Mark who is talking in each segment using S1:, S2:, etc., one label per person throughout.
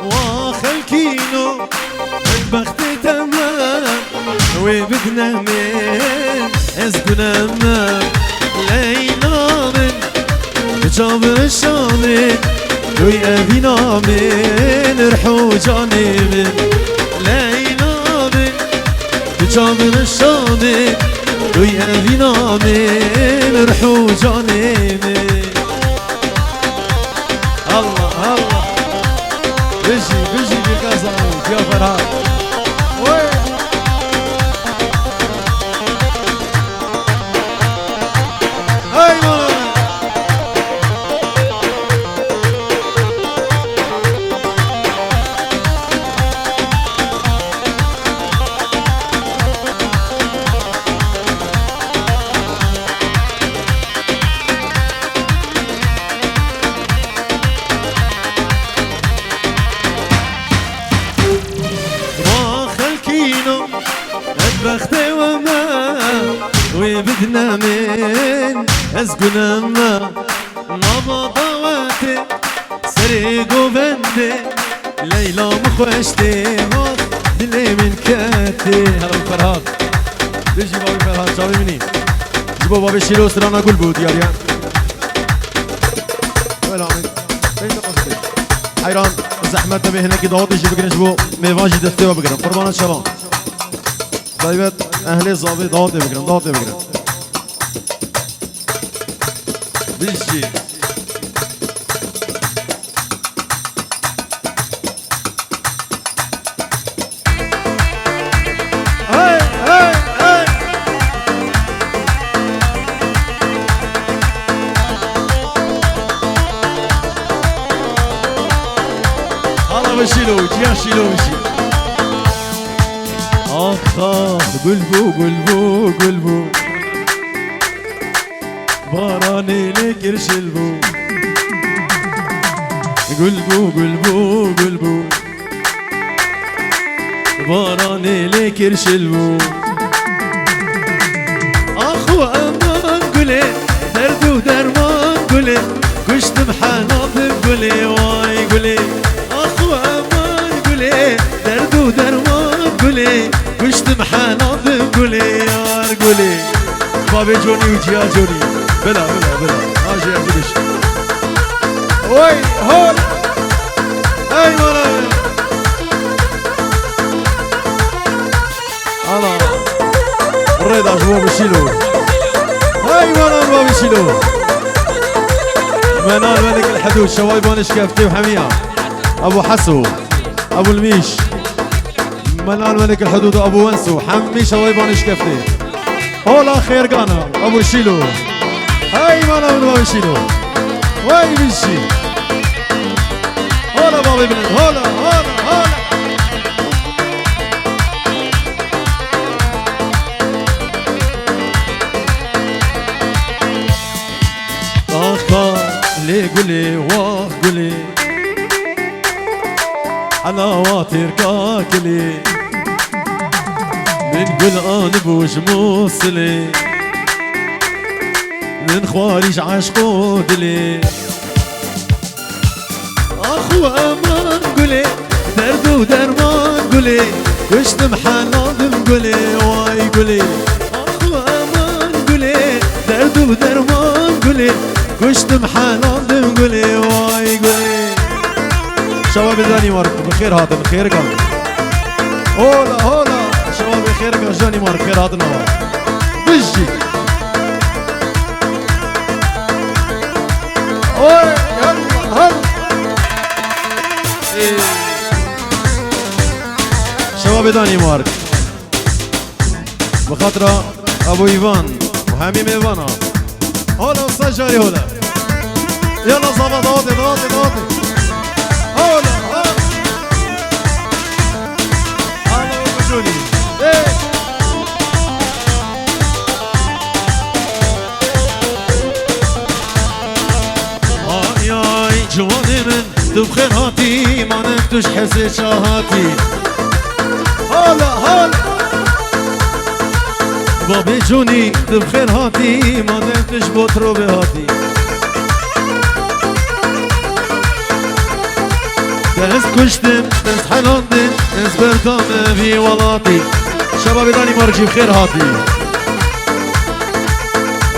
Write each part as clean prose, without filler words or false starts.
S1: وخلكينو البخت تمام وبدنا من ازقنا ما لينا من جابر الشامل ويأبينا من رحو جانب لينا من جابر الشامل ويأبينا من رحو جانب الله الله بيجي بالكازانوت يا فرحان بختي وما وبدنا من ازقنا ما نبضواتي سريق وبندي ليلى مخوشتي دلي من كاتي هلا فرهاد بيجي بابي فرهاد شاوي مني جيبوا بابي شيلو سرانا قلبو دياليا وين عمي فين قصدي حيران زحمة تبي هنا كده واطي جيبوا كده جيبوا ميفاجي دفتوا بقرا قربان الشباب طيبت اهلي صابي ضغطي بقرا بيجي هاي هاي هاي هلا بشيلو يا شيلو بشيلو آخ قلبو باراني لك يرشلبو قلبو باراني لك يرشلبو أخو أمان قولي درد ودرمان قولي كشت بحناطب قولي واي قولي أخو أمان قولي درد ودرمان قولي كشت بحناطب قولي يار قولي بابي جوني وجيا جوني بلا هاجي أجلش وي هول أي مرة الله الرضا جوا بشيلو أي مرة بشيلو منال ملك الحدود شوايبان شكافتي وحمية أبو حسو أبو الميش منال ملك الحدود أبو ونسو حمي شوايبان شكافتي هولا خير قانا أبو شيلو هاي مانا من بابي شيلو واي بيشي هولا بابي بلد هولا لي قولي واه قولي حلاواتي ركاكلي من قلقان بوش موصلي من خوارج عشقو دلي اخو امان قولي درد ودرمان قولي كشت محناضم قولي واي قولي اخو امان قولي درد ودرمان قولي كشت محناضم قولي واي قولي شباب الدنمارك بخير هذا بخير قال هولا شباب بخير قال جاني مارك خير هذا النهار بيجي اوي يلا شباب الدنمارك بخاطر ابو ايفان وحميم ايفانا هولا استاذ جاري هولا يلا صبا ضاطي هولا هلا وجوني ياي جواني من تبخير هاتي ما نمتش حسي شاهاتي هلا بابي جوني تبخير هاتي ما نمتش بطرو بهاتي دست كشتم دست حلاندم دست بردام في ولاتي شباب داني مرجي بخير هاتي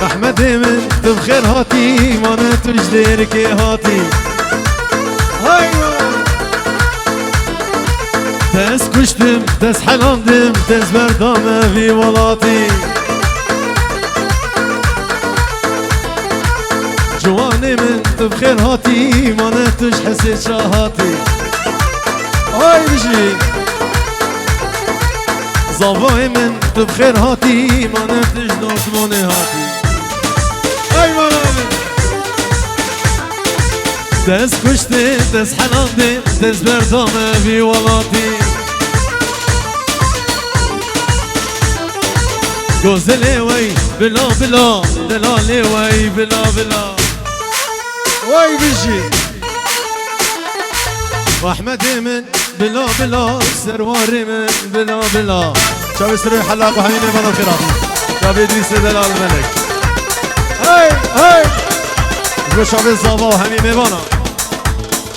S1: احمد من بخير هاتي ما نتجدير كي هاتي هاي دست كشتم دست حلاندم دست بردام في ولاتي جواني من بخير هاتي ما نتج حسيت شاهاتي هاي بجي زافاي من بخير هاتي ما نتج نوتموني هاتي هاي مرامي دست كشتي دست حلاندي دست بردامه في ولاتي جوزلي وي بلا بلا دلالي وي بلا بلا وي بيجي واحمد من بلا بلا سرواري من بلا بلا شاب سري حلاق وحميني بنا الخيرات شاب ادريس دلال الملك هاي هاي شاب الزابا وحميمي بنا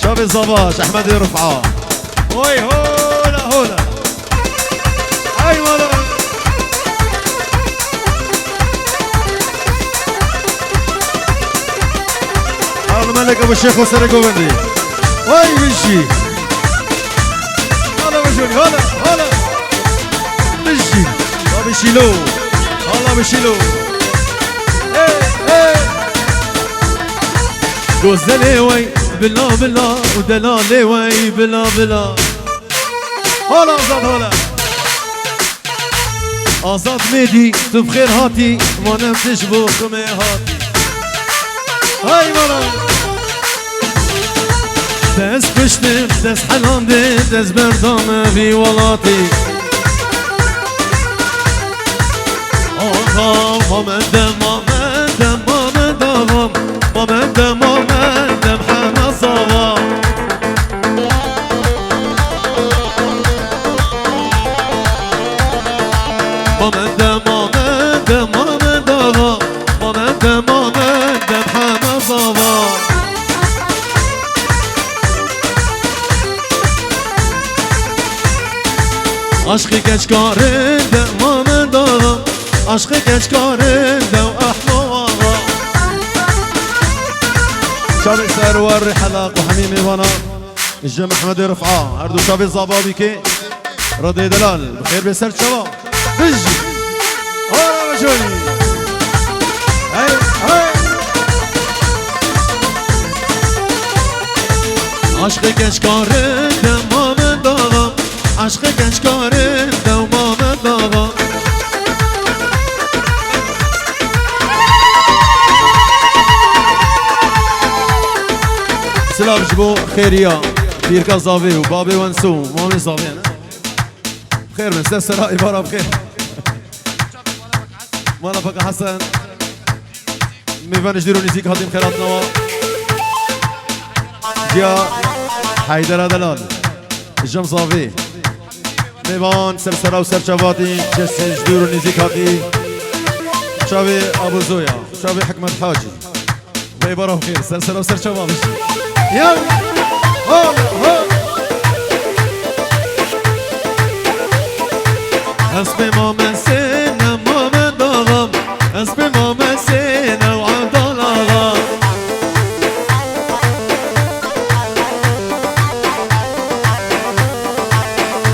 S1: شاب الزاباش احمد رفعه وي هولا هولا هاي مالا الملك ابو الشيخ وسر قوندي واي بيجي هلا بجوني هلا هلا بيجي ما بيشيلو هلا بيشيلو ايه ايه جوزلي وي بلا بلا ودلالي وي بلا بلا هلا ازاد هلا ازاد ميدي تبخير هاتي ما نمتش بوخمي هاتي هاي مرة دست كشتم دست حلاندم دست بردامه في ولاتي آقا مامندم مامندم مامندم مامندم مامندم همه صوا مامندم مامندم مامندم مامندم مامندم همه صوا عشقی کج کارنده مامند آقا عشقی کج کارنده و احمد آقا شاب سرور حلاق و حمیمی وانا الجم احمد رفعه هردو شاب زابابی که رضی دلال بخیر بسر شباب بجی هورا بجونی هی هی عشقی کج کارنده مامند آقا عشق گنج کاره دوام داغا سلام جبو خيريا بيركا زافي وبابي وانسو مامي زافي بخير من سلسلة عبارة بخير مانا فقا حسن ميفان جديرو نزيك هاتين خيرات نوا جيا حيدر دلال الجم صافي میوان سرسرا و سرچواتی جسد جدور و نزیک هاتی شابي ابو زویا شابي حکمت حاجی بیبارم خیر سرسرا و سرچواتی یال هول هول اسم ما مسینا ما من داغم اسم ما مسینا و عدال آغم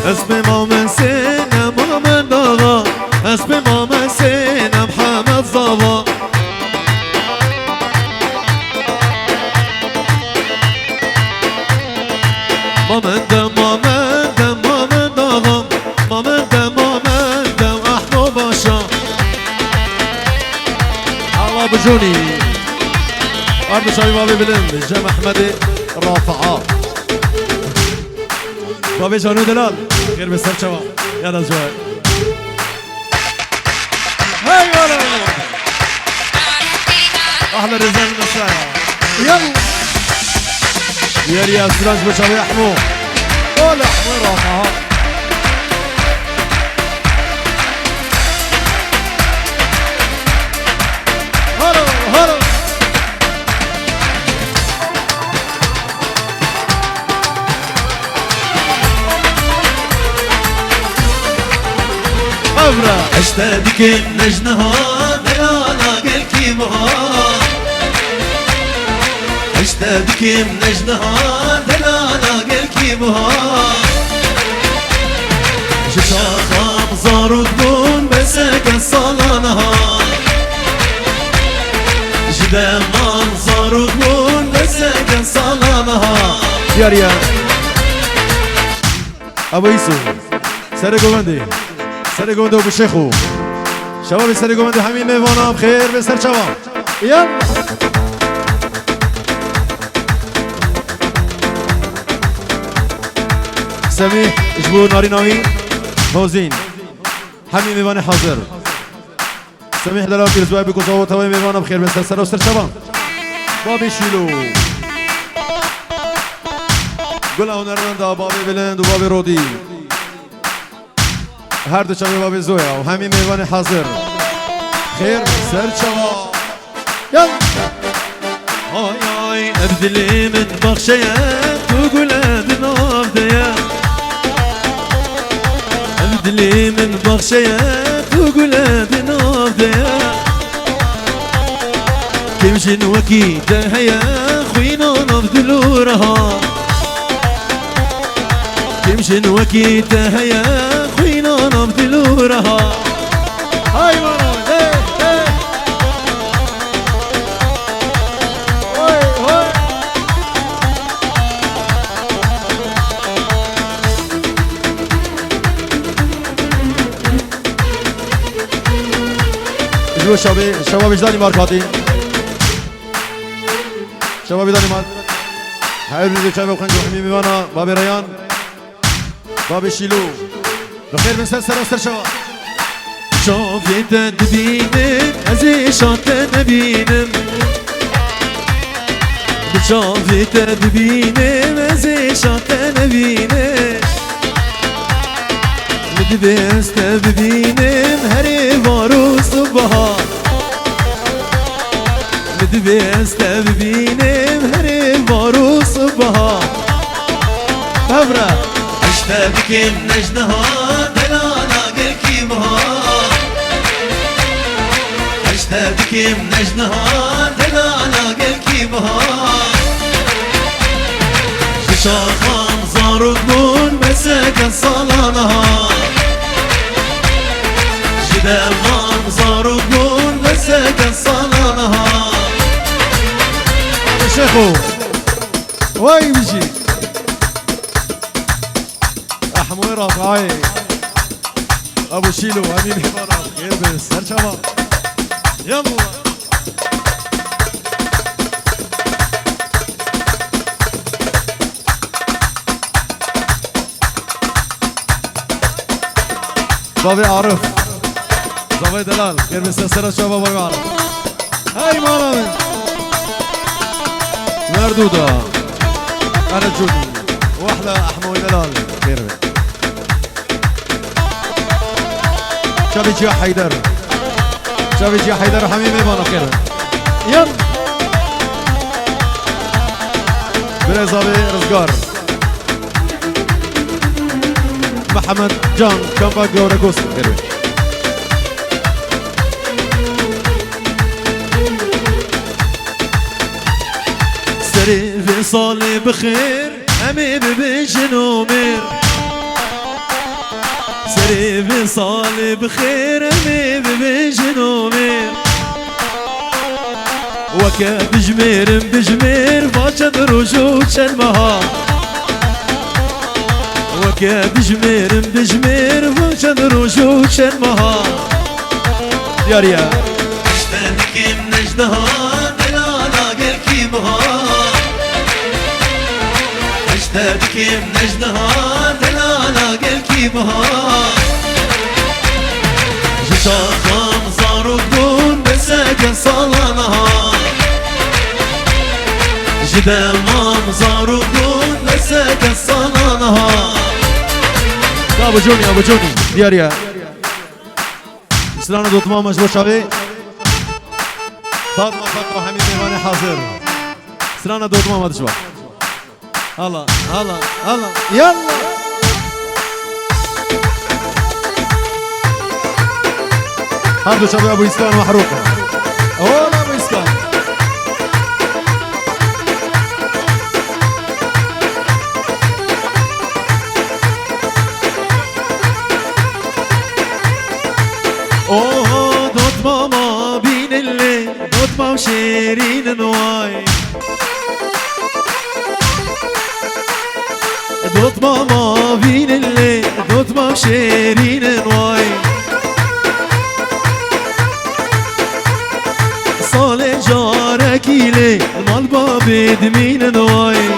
S1: اسم ما مسینا ما من داغم اسم ما مسینا محمد زاوا ما من دم ما من دم ما من داغم ما من دم ما من دم احمد باشا الله بجوني أرض شاي بابي بلند جم أحمد رافعة بابي جانو دلال غير بسر شباب يلا جوال هاي ولا أحلى رجال النساء يلا يا رياض سراج بشاوي أحمو ولا أحمو رافعة هلا هلا بابرا اشتادك نجنها دلانا قلكي مها اشتادك نجنها دلانا قلكي مها شاخا زارو دون بسك الصلانها جدا منظر دون بسك الصلانها يا ابو يوسف سرقوندي سرقوندي ابو شيخو شباب سرقوندي حميد ميوانا بخير بسر شباب يلا سميح جبور ناري ناوي فوزين حميد ميواني حاضر سميح دلال في الزواج بكم صوت هواي ميوانا بخير بسر سر وسر شباب بابي شيلو گل هنرمند بابی بلند و بابی رودی هر دو شبیه بابی زویا و همین میوان حاضر خیر سر شوا یل آی آی ابدلی من بخشیه تو گلند نافدیه ابدلی من بخشیه تو گلند نافدیه کمشن وکی دهیه خوینا نافدلو رها كمشن وكيتها يا خوينا نبدلورها هاي مرة هاي هاي هاي جو شباب اجداني ماركاتي شباب اجداني مارك هاي بنزل شباب خنجو حميمي وانا بابي ريان بابي شيلو بخير من سر وسر شوا شوفيت دبينم ازي شانت نبينم شوفيت دبينم ازي شانت نبينم مدبست ببينم هري وارو صبها مدبست ببينم هري وارو صبها هبرا اشتادك نجنها دلانا قلكي مها اشتادك نجنها دلانا قلكي مها شاخان زارو دون مسك الصلانها جدا منظر دون مسك الصلانها شيخو واي بيجي حموي رافعي ابو شيلو امين حمارة خير بس هر شباب يلا بابي عارف بابي دلال خير بس سر شباب بابي عارف هاي مانا مردودة انا جودي واحلى حموي دلال خير بس شابي يا حيدر شابي يا حيدر حميمي بانا خير يلا بريزابي رزقار محمد جان كامبا جورجوس خير سري في صالي بخير امي ببيشنو مير سري بصالي بخير امي ببيشنو مير وكا بجمير بجمير باشد رجوع شلمها وكا بجمير بجمير باشد رجوع شلمها ياريا اشتانك نجدها دلالا قلكي مها اشتانك نجدها دلالا قلكي مها شاخام زارو دون بسك صلانها جدا منظر دون بسك صلانها ابو جوني ابو جوني دياريا سلانا دوت ماما جبو شابي فاطمه فاطمه حميد ميواني حاضر سلانا دوت ماما تشبه هلا هلا هلا يلا هردو شباب ابو اسكان محروقه هولا ابو اسكان اوه دوت ماما بين اللي دوت مام شيرين نواي دوت ماما بين اللي دوت مام شيرين نواي صالح جارك إلي المال بابي دمين نواي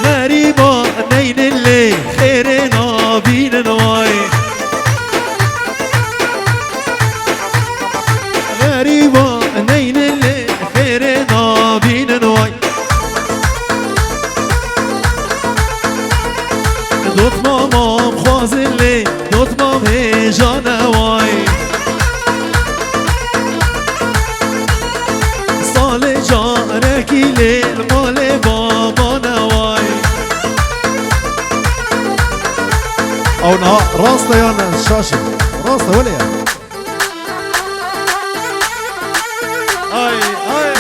S1: غريبة نين اللي خيرنا بين نواي غريبة نين اللي خيرنا بين نواي دوت ماما مخواز اللي دوت مام هيجا نواي صالح جارك إلي المال بابا نواي او نهار راسته يا الشاشه راسته ولا يا اي اي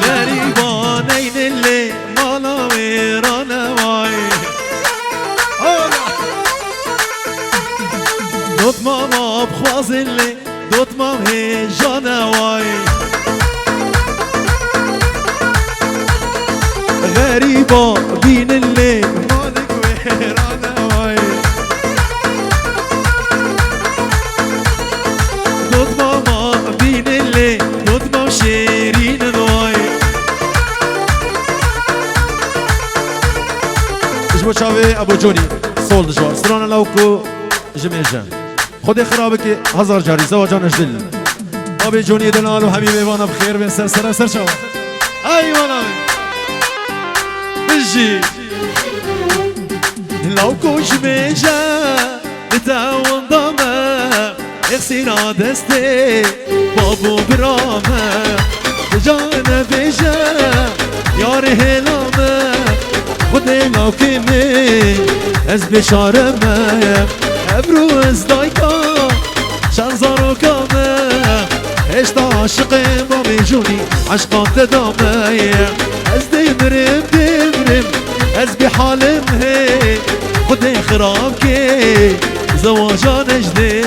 S1: غريبه نين اللي مالا ويرانا واي دوت ماما بخواز اللي دوت مام هي جانا واي غريبه بين اللي مالك ويرانا واي دوت ماما بين اللي دوت مام شيرين نواي اجبو شاوي ابو جوني صول دجوار سرانا لوكو جميل جان خودي خرابك هزار جاري زواجان اجدل ابي جوني دلال وحبيبي وانا بخير بين سر شوا اي وانا بجي لوكو جميل جان نتاون ضمه اغسينا دستي بابو برامه جانا بيجا ياري هلامه خودي لو كمي از بشارمه ابرو از دايكا شانزارو كامه اشتا عاشقي بابي جوني عشقات دامه از دمرم از بحالم هي خودي خراب كي زواجان اجدي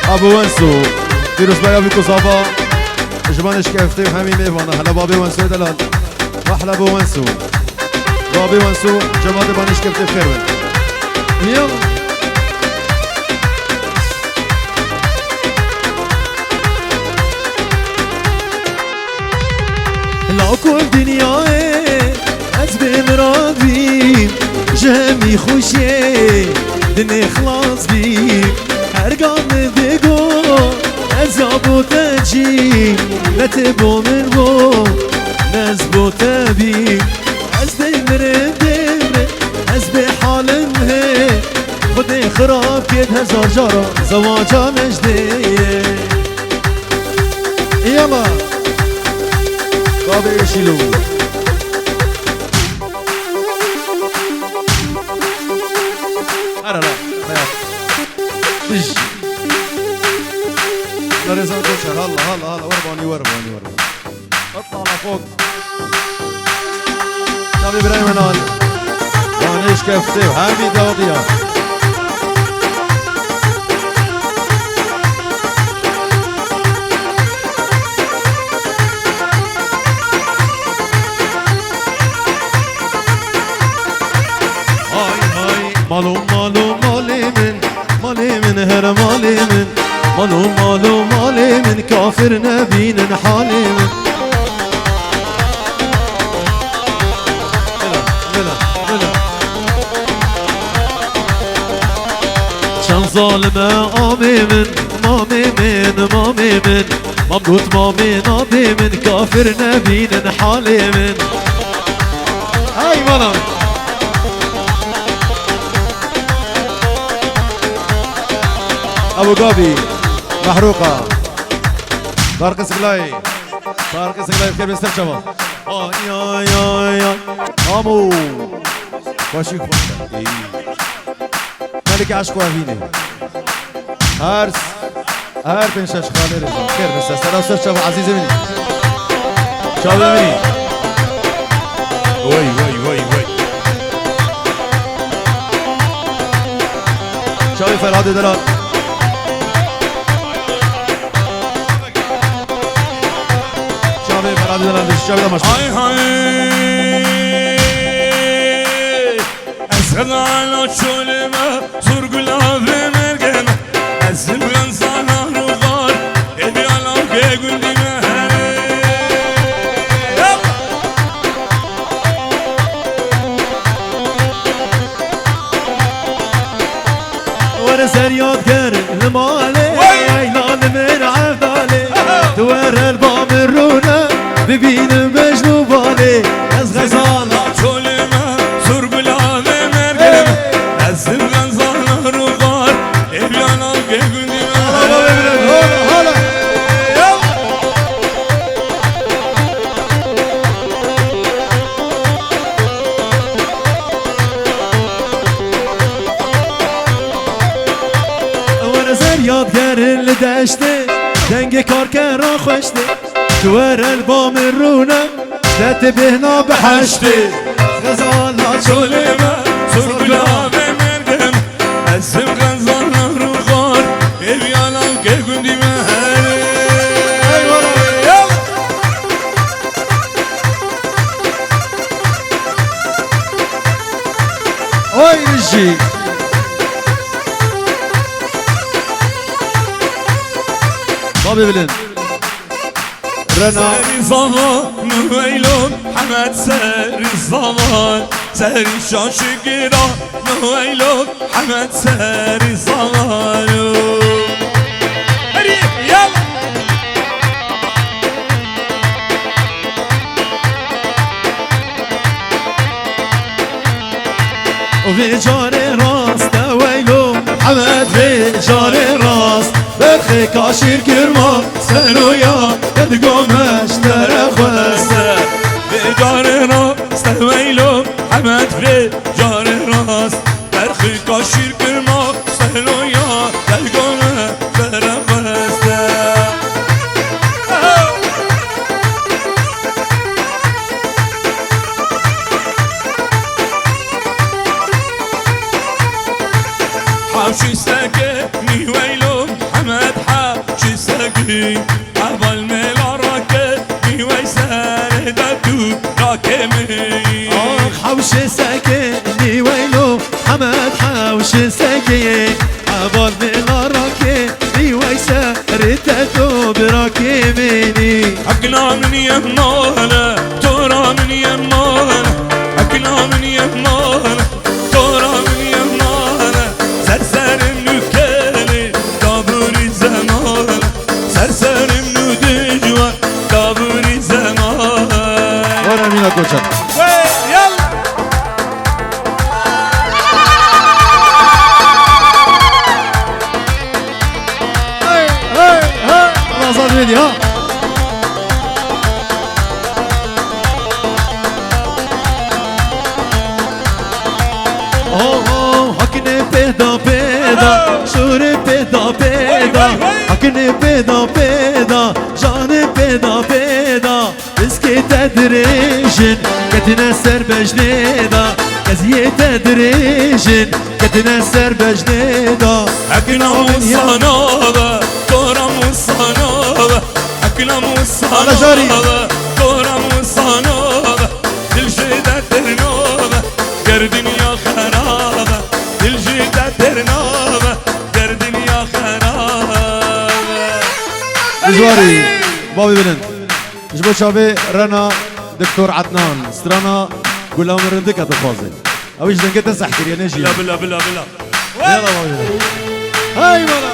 S1: ابو ونسو فيروس بيا بيكو صافا جمانش كيفتي وحميم ايفانا هلا بابي ونسو دلال احلى ابو ونسو بابي ونسو جمال بانش كيفتي بخير يلا لا كل دنياي ازبي مرادي جهمي خوشي دني خلاص بيك هرقام بيقو ازابو تجي لا تبو من بو نزبو تبيك ازدمر ازبي حالم هي خدي خراب كيد هزار جارة زواجا مجدي يلا بابي يشيلو لا بيج لا رزق دوشة هلا ورباني اطلع لفوق شباب ابراهيم هنال وانيش كفتي وحامي داودية مالو مالي من هر مالي من كافر نبين حالي من شان ظالمة مامي من ممدوت مامي نابي من كافر نبين حالي من هاي مالا ابو قابي محروقه طارق سقلاي طارق سقلاي بخير بيستر شباب آي آي آي آي آمو باشي خوشة ملك عشق وهيني هارس هار بين شاش خالي رجال خير بس سلام سر شباب عزيزي مني شباب مني وي وي وي وي شباب فرهاد دلال شباب فرهاد دلال الشباب مشهور
S2: هاي هاي اسخن على شولما سرقل عظم مرقنا الزبغن صنع رغار ابي على وقاقل دي
S1: وانا سريات كارن المالي لان من عفدالي دوار البامرونة ببين مجنو بالي از غزالة
S2: شولما سرقل عظم مرقنا الزبغن صنع رغار ابي على وقاقل دي
S1: یادگر دشته دنگ کار کن را خوشته دوار البام رونه دت بهنا بحشته غزالات
S2: شولما سرقل عظم مرقنا الزبغن صنع رغار ابي على وقاقل دي
S1: اوي رجي بابي بلند رنا
S2: ساري زمان نويلون حمد ساري زمان ساري شاشقرا نويلون حمد ساري زمان يلا
S1: وفي جاري راس تويلو حمد في جاري راس برخي كاشير كرما سنويا تدقومش ترخوسته
S2: جاري راس تويلون حمد في جاري راس برخي كاشير كرما سنويا تدقومش ترخوسته حوشي ساكني ويلو حمد حوشي ساكني عبال ميلا راكبني ويسار دادو راكمي
S1: حوش ساكني ويلو حمد حوش ساكني عبال ميلا راكبني ويسار دادو براكميني
S2: حقنا من يمانا تورا من يمانا حقنا من يمانا تورا من يمانا سرسرم نكالي دابوري زمان سرسرم ندجوا دابوري زمان
S1: ورا مينا كوشا
S2: يلا
S1: خلاص هذا ها حكني بيدا بيدا شوري بيدا بيدا حكني بيدا بيدا جاني بيدا بيدا اسكي تدريجن كتنا سر بجنيدا كزيه تدريجن كتنا سر بجنيدا
S2: حكنا مصانابة تورا مصانابة حكنا مصانابة تورا مصانابة الجيدة ترنوبة قردن يا خرابة الجيدة ترنوبة قردن يا خرابة
S1: جواري بابي بلند جبو شابي رنا دكتور عدنان سترانا قول لهم رندك هتفاصل اويش دنجة تسحكر يا نجي
S2: بلا بلا بلا بلا
S1: يلا بابي بلند هاي مالا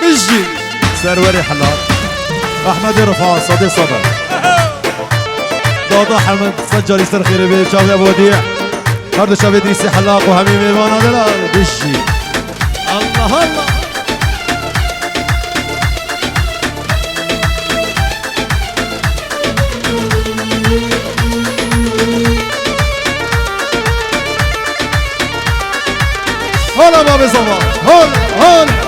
S1: بجي سروري حلال احمد رفاع صدي صدر دادا حمد سجل يستر خير بيه شابي ابو وديع هرد شابي ديسي حلاق وحميم ايمان دلال بجي الله الله هلا بابي صبا هلا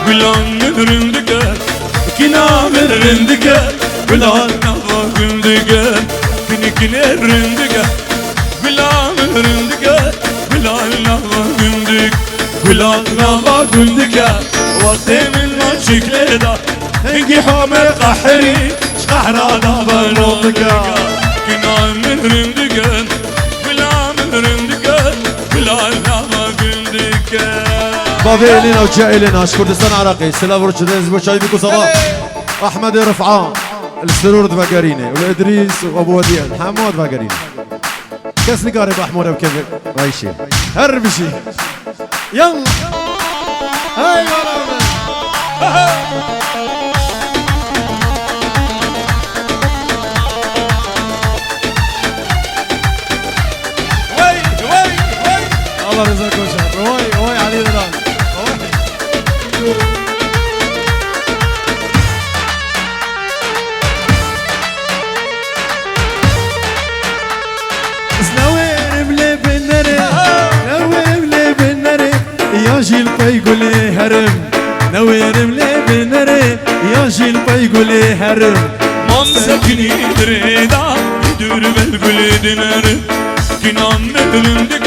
S2: Gülan rindike Kinamir rindike Gülan nava gündike Kinikine rindike Gülan rindike Gülan nava gündik Gülan nava gündike Vaktimin maçikleda Hengi hamer qahri Şkahra nava rindike Kinamir rindike Gülan rindike Gülan nava gündike
S1: بابي لنا وجاي لنا كردستان عراقي سلاف رشدين بوشاي بيكو صباح احمد رفعان السرور دفاقريني والادريس وابو وديع محمود دفاقريني كاس نقارب احمد بكيف رايشي هربشي يلا هاي الله رزقك وشهر واي علي ذلك جيل بيقولي هرم نويرم لي بنري يا جيل بيقولي هرم
S2: ممسكني دريدا يدور بالقولي دينارم كنام مدرندك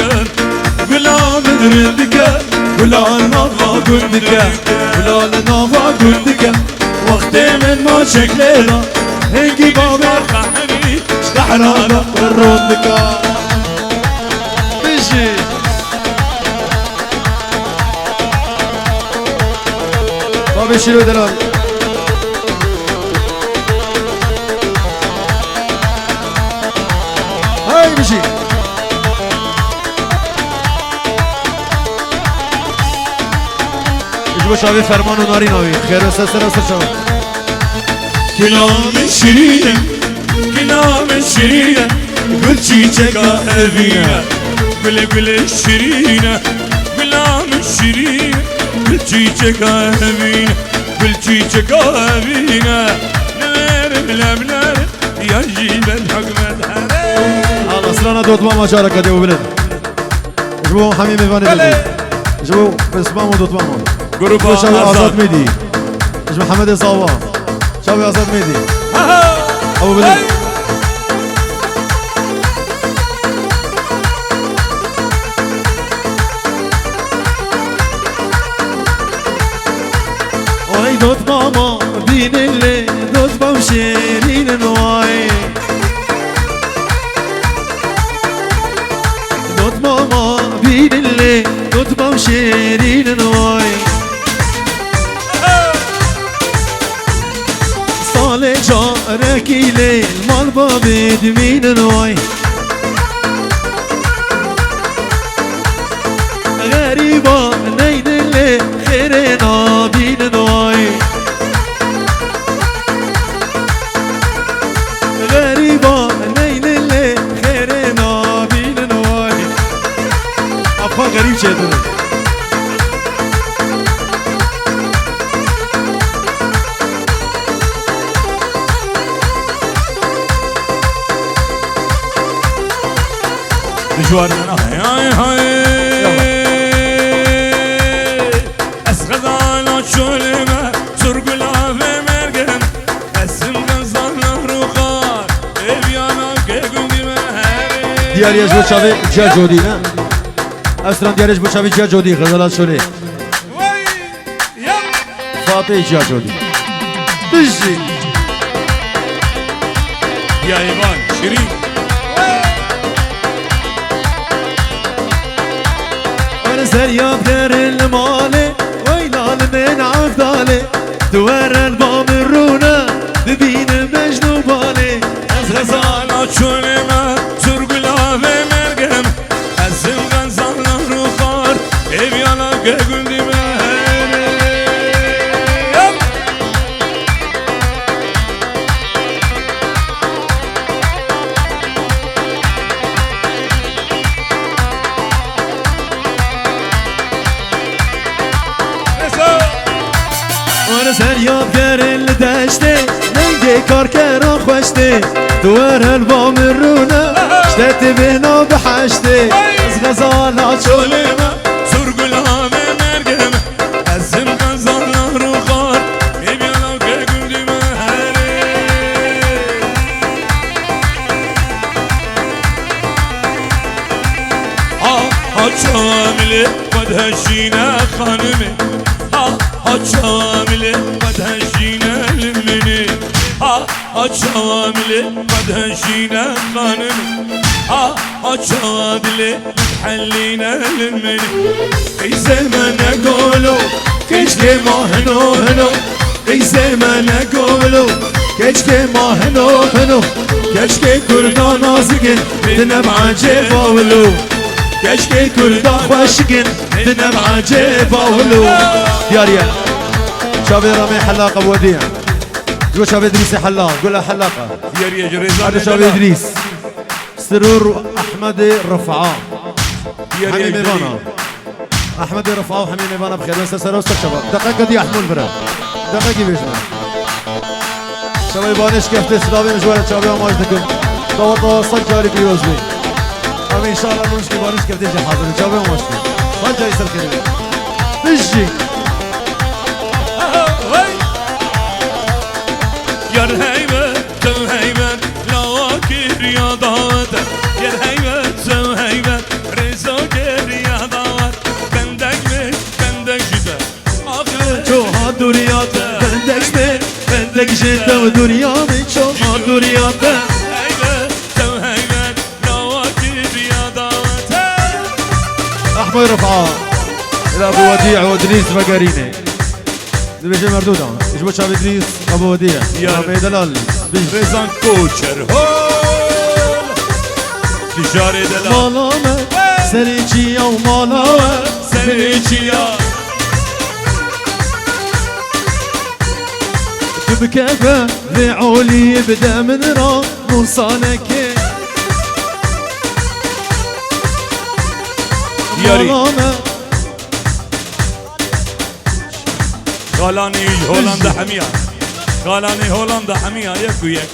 S1: غلام درندك غلام نافا قندك غلام نافا قندك وقت من ما شكلنا هنجي بابا
S2: قحري
S1: شحرانا الرندك بيجي بابي شيلو دلال هاي بيجي يجبو شاوي فرمان و ناري ناوي خير و سسر شاوي
S2: كلام شيرين كلام شيرين قل چيچك هبينا بل بل شيرين كلام شيرين قل چيچك هبينا قل چيچك هبينا نار بلا بنار يا جيب الحكم الحرام
S1: اصلا دوت ماما شارك ديو بلد يجبو حميم ايفاني بدي يجبو بسمام ودوت ماما
S2: جروب
S1: شاوي آزاد ميدي يجبو محمد صاوا شاوي آزاد ميدي ابو بلد وي دوت ماما بين اللي دوت بمشيرين نواي دوت ماما بين اللي دوت بمشيرين نواي صالح جارك لي المال بابي دمين نواي غريبة نين اللي خيرنا بين نواي غريبة نين اللي خيرنا بين نواي أفا غريب شيء
S2: مشوارنا هاي هاي اسغزانا شولما سرقلا في مرقن اسم غزانا روخار ابيانا كيكوندي مهاري
S1: ديار يجبو شابي جا جودي نا أسران ديار يجبو شابي جا جودي غزالات شولي
S2: وي يلا
S1: فاطي جا جودي بجي
S2: يا ايمان شيرين
S1: سرياب غير المالي ويلال من عفدالي دوار البام الرونا دبين مجنو بالي
S2: غزانا شولما سرقلا في مرقن اسم غزانا روخار ابيانا كيكوندي مهاري يلا
S1: وانا سرياب غير الدشتي ننجي كاركرا خوشتي دوار البام الرونا اشتت بهنا بحشتي غزالات
S2: شولما سرقلا في خانمي ها شاملي قد هشينا المني ها شاملي قد هشينا خانمي ها شادلي حلينا المني اي زمان اقولو كشكي ما هنو اي زمان اقولو كشكي ما هنو كشكي كردا نازقن دنب عجيب اولو كشكي كردا خوشقن دنب عجيب اولو
S1: دياريا شابي رامي حلاقة بوديع قول شابي ادريس حلاق قول له حلاقة
S2: يا جريزان
S1: هذا شابي ادريس سرور احمد رفعان حميمي بانا احمد رفعان وحميمي بانا بخير بس سروس شباب دقيقة دي احمل برا دقيقة بيجنا شباب بانش كيف تسلابي مجوالة شباب وماش دكم دورة صجاري في يوزبي أمي إن شاء الله نمشي بانش كيف تيجي حاضر شباب وماش صجا يسر كلمة تجي
S2: يا الهيبة الهيبة لواكر يا دعوتك يا الهيبة الهيبة رزقك يا دعوت بندك جدا
S1: شو هالدوريات بندك شبه بندك جدا ودوريامي شو هالدوريات
S2: هيبة لواكر يا دعوتك
S1: أحمد رفعان إلى أبو وديع وإدريس بقريني بيجي مردودة يجبو شاب إدريس أبو وديع
S2: يا
S1: أبي دلال
S2: رزان كوچر هول تجاري دلال
S1: مالامة سريجيا ومالامة
S2: سريجيا
S1: بكفة بعولي يبدأ من را موصانك
S2: ياري
S1: مالامة
S2: غالاني هولندا حمية غالاني هولندا حمية يكو يك